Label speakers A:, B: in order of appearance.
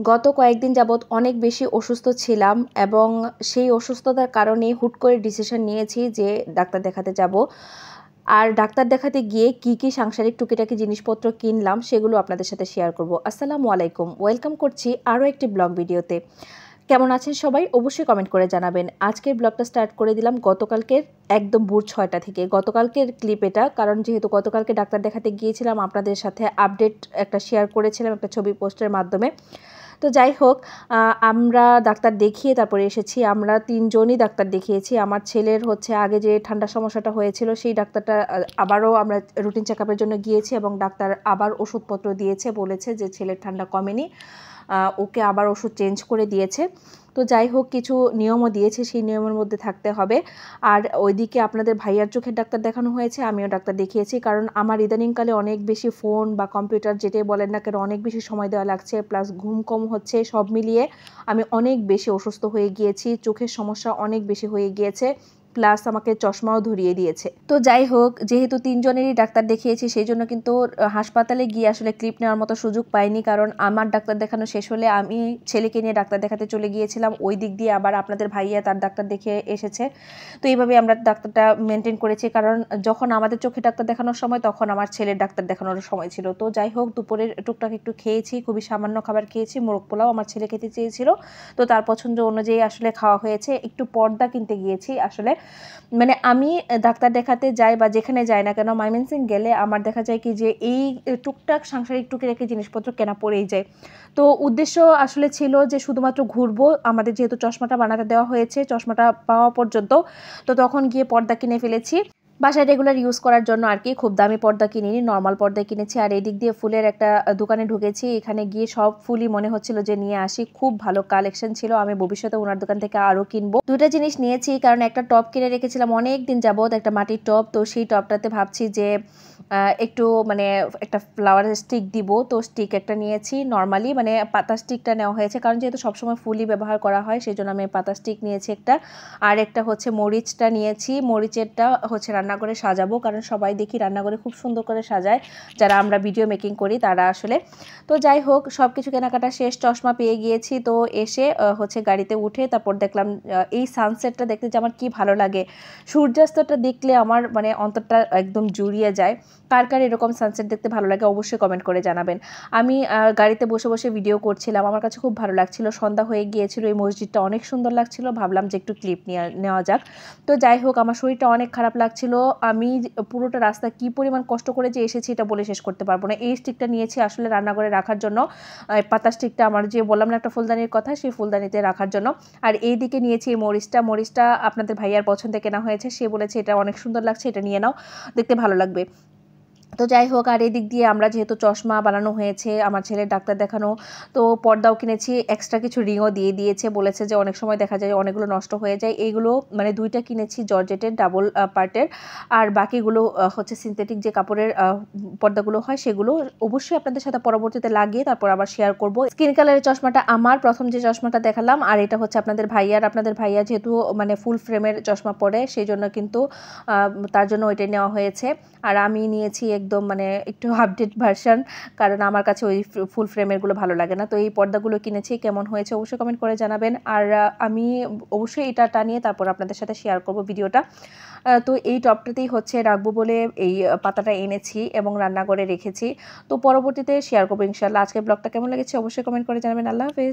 A: গত কয়েকদিন যাবৎ অনেক বেশি অসুস্থ ছিলাম এবং সেই অসুস্থতার কারণে হুট করে ডিসিশন নিয়েছি যে ডাক্তার দেখাতে যাব। আর ডাক্তার দেখাতে গিয়ে কি সাংসারিক টুকিটাকি জিনিসপত্র কিনলাম সেগুলো আপনাদের সাথে শেয়ার করব। আসসালামু আলাইকুম, ওয়েলকাম করছি আরও একটি ব্লগ ভিডিওতে। কেমন আছেন সবাই অবশ্যই কমেন্ট করে জানাবেন। আজকের ব্লগটা স্টার্ট করে দিলাম গতকালকের একদম ভোর ৬টা থেকে। গতকালকের ক্লিপ এটা, কারণ যেহেতু গতকালকে ডাক্তার দেখাতে গিয়েছিলাম আপনাদের সাথে আপডেট একটা শেয়ার করেছিলাম একটা ছবি পোস্টের মাধ্যমে। তো যাই হোক, আমরা ডাক্তার দেখিয়ে তারপরে এসেছি। আমরা ৩ জনই ডাক্তার দেখিয়েছি। আমার ছেলের হচ্ছে আগে যে ঠান্ডার সমস্যাটা হয়েছিল সেই ডাক্তারটা আবারও আমরা রুটিন চেকআপের জন্য গিয়েছি এবং ডাক্তার আবার ওষুধপত্র দিয়েছে, বলেছে যে ছেলের ঠান্ডা কমেনি, ওকে আবার ওষুধ চেঞ্জ করে দিয়েছে। তো যাই হোক, কিছু নিয়মও দিয়েছে, সেই নিয়মের মধ্যে থাকতে হবে। আর ওইদিকে আপনাদের ভাইয়ার চোখের ডাক্তার দেখানো হয়েছে, আমিও ডাক্তার দেখিয়েছি, কারণ আমার ইদানিংকালে অনেক বেশি ফোন বা কম্পিউটার যেটাই বলেন না কেন অনেক বেশি সময় দেওয়া লাগছে, প্লাস ঘুম কম হচ্ছে, সব মিলিয়ে আমি অনেক বেশি অসুস্থ হয়ে গিয়েছি। চোখের সমস্যা অনেক বেশি হয়ে গিয়েছে, প্লাস আমাকে চশমাও ধরিয়ে দিয়েছে। তো যাই হোক, যেহেতু ৩ জনেরই ডাক্তার দেখিয়েছি সেই জন্য কিন্তু হাসপাতালে গিয়ে আসলে ক্লিপ নেওয়ার মতো সুযোগ পাইনি, কারণ আমার ডাক্তার দেখানো শেষ হলে আমি ছেলেকে নিয়ে ডাক্তার দেখাতে চলে গিয়েছিলাম। ওই দিক দিয়ে আবার আপনাদের ভাইয়া তার ডাক্তার দেখে এসেছে। তো এইভাবে আমরা ডাক্তারটা মেনটেন করেছি, কারণ যখন আমাদের চোখে ডাক্তার দেখানোর সময় তখন আমার ছেলের ডাক্তার দেখানোর সময় ছিল। তো যাই হোক, দুপুরের টুকটাক একটু খেয়েছি, খুবই সামান্য খাবার খেয়েছি। মোরগ পোলাও আমার ছেলে খেতে চেয়েছিল, তো তার পছন্দ অনুযায়ী আসলে খাওয়া হয়েছে। একটু পর্দা কিনতে গিয়েছি আসলে, মানে আমি ডাক্তার দেখাতে যাই বা যেখানে যাই না কেন, ময়মনসিং গেলে আমার দেখা যায় কি যে এই টুকটাক সাংসারিক টুকিটাকি জিনিসপত্র কেনা পড়েই যায়। তো উদ্দেশ্য আসলে ছিল যে শুধুমাত্র ঘুরবো, আমাদের যেহেতু চশমাটা বানাতে দেওয়া হয়েছে চশমাটা পাওয়া পর্যন্ত, তো তখন গিয়ে পর্দা কিনে ফেলেছি বাসায় রেগুলার ইউজ করার জন্য আর কি। খুব দামি পর্দা কিনিনি, নর্মাল পর্দা কিনেছি। আর এই দিক দিয়ে ফুলের একটা দোকানে ঢুকেছি, এখানে গিয়ে সব ফুলই মনে হচ্ছিল যে নিয়ে আসি, খুব ভালো কালেকশন ছিল। আমি ভবিষ্যতে ওনার দোকান থেকে আরও কিনবো। দুটা জিনিস নিয়েছি, কারণ একটা টব কিনে রেখেছিলাম অনেক দিন যাবত, একটা মাটির টব। তো সেই টবটাতে ভাবছি যে একটু মানে একটা ফ্লাওয়ারের স্টিক দিব, তো স্টিক একটা নিয়েছি। নর্মালি মানে পাতা স্টিকটা নেওয়া হয়েছে, কারণ যেহেতু সবসময় ফুলই ব্যবহার করা হয় সেই জন্য আমি পাতা স্টিক নিয়েছি একটা। আর একটা হচ্ছে মরিচটা নিয়েছি, মরিচেরটা হচ্ছে রান্নাঘরে সাজাবো, কারণ সবাই দেখি রান্নাঘরে খুব সুন্দর করে সাজায় যারা আমরা ভিডিও মেকিং করি তারা আসলে। তো যাই হোক, সব কিছু কেনাকাটা শেষ, চশমা পেয়ে গিয়েছি। তো এসে হচ্ছে গাড়িতে উঠে তারপর দেখলাম এই সানসেটটা দেখতে যে আমার কি ভালো লাগে। সূর্যাস্তটা দেখলে আমার মানে অন্তরটা একদম জুড়িয়ে যায়। কার কার এরকম সানসেট দেখতে ভালো লাগে অবশ্যই কমেন্ট করে জানাবেন। আমি গাড়িতে বসে বসে ভিডিও করছিলাম, আমার কাছে খুব ভালো লাগছিল। সন্ধ্যা হয়ে গিয়েছিল, এই মসজিদটা অনেক সুন্দর লাগছিল, ভাবলাম যে একটু ক্লিপ নেওয়া যাক। তো যাই হোক, আমার শরীরটা অনেক খারাপ লাগছিল। আমি পুরোটা রাস্তা কি পরিমাণ কষ্ট করে যে এসেছি এটা বলে শেষ করতে পারবো না। এই স্টিকটা নিয়েছি আসলে রান্নাঘরে রাখার জন্য, পাতা স্টিকটা আমার যে বললাম না একটা ফুলদানির কথা, সেই ফুলদানিতে রাখার জন্য। আর এই দিকে নিয়েছি এই মরিচটা আপনাদের ভাইয়ার পছন্দে কেনা হয়েছে, সে বলেছে এটা অনেক সুন্দর লাগছে, এটা নিয়ে নাও, দেখতে ভালো লাগবে। তো যাই হোক, আর এই দিক দিয়ে আমরা যেহেতু চশমা বানানো হয়েছে, আমার ছেলের ডাক্তার দেখানো, তো পর্দাও কিনেছি, এক্সট্রা কিছু রিংও দিয়ে দিয়েছে, বলেছে যে অনেক সময় দেখা যায় অনেকগুলো নষ্ট হয়ে যায়। এইগুলো মানে 2টা কিনেছি জর্জেটের ডাবল পার্টের, আর বাকিগুলো হচ্ছে সিনথেটিক যে কাপড়ের পর্দাগুলো হয় সেগুলো। অবশ্যই আপনাদের সাথে পরবর্তীতে লাগিয়ে তারপর আবার শেয়ার করব। স্কিন কালারের চশমাটা আমার প্রথম যে চশমাটা দেখালাম, আর এটা হচ্ছে আপনাদের ভাইয়া যেহেতু মানে ফুল ফ্রেমের চশমা পরে সেই জন্য কিন্তু তার জন্য ওইটাই নেওয়া হয়েছে। আর আমি নিয়েছি একদম মানে একটু আপডেট ভার্সন, কারণ আমার কাছে ওই ফুল ফ্রেমেরগুলো ভালো লাগে না। তো এই পর্দাগুলো কিনেছি, কেমন হয়েছে অবশ্যই কমেন্ট করে জানাবেন। আর আমি অবশ্যই এটা টানিয়ে তারপর আপনাদের সাথে শেয়ার করব ভিডিওটা। তো এই টপটাতেই হচ্ছে রাখবো বলে এই পাতাটা এনেছি এবং রান্নাঘরে রেখেছি। তো পরবর্তীতে শেয়ার করবো ইনশাল্লাহ। আজকের ব্লগটা কেমন লেগেছে অবশ্যই কমেন্ট করে জানাবেন। আল্লাহ হাফেজ।